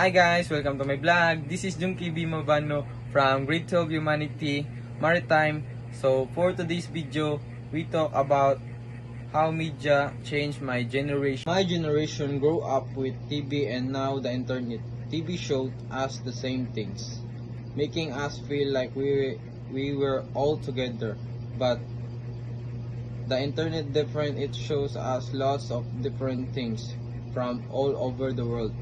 Hi guys, welcome to my vlog. This is Junki B. Mabano from Grade 12 Humanity Maritime. So for today's video, we talk about how media changed my generation. My generation grew up with TV and now the internet. TV showed us the same things, making us feel like we were all together. But the internet different, it shows us lots of different things from all over the world.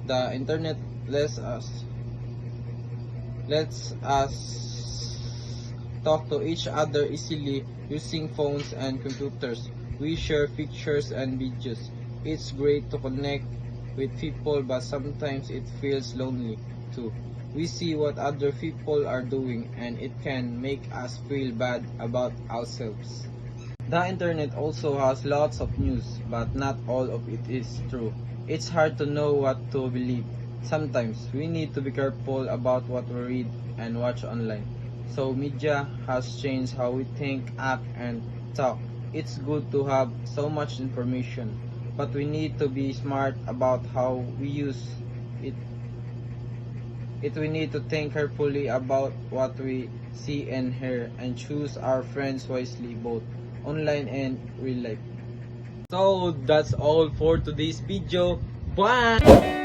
The internet lets us talk to each other easily using phones and computers. We share pictures and videos. It's great to connect with people, but sometimes it feels lonely too. We see what other people are doing and it can make us feel bad about ourselves. The internet also has lots of news, but not all of it is true. It's hard to know what to believe. Sometimes we need to be careful about what we read and watch online. So media has changed how we think, act, and talk. It's good to have so much information, but we need to be smart about how we use it. We need to think carefully about what we see and hear and choose our friends wisely, both online and real life. So that's all for today's video. Bye!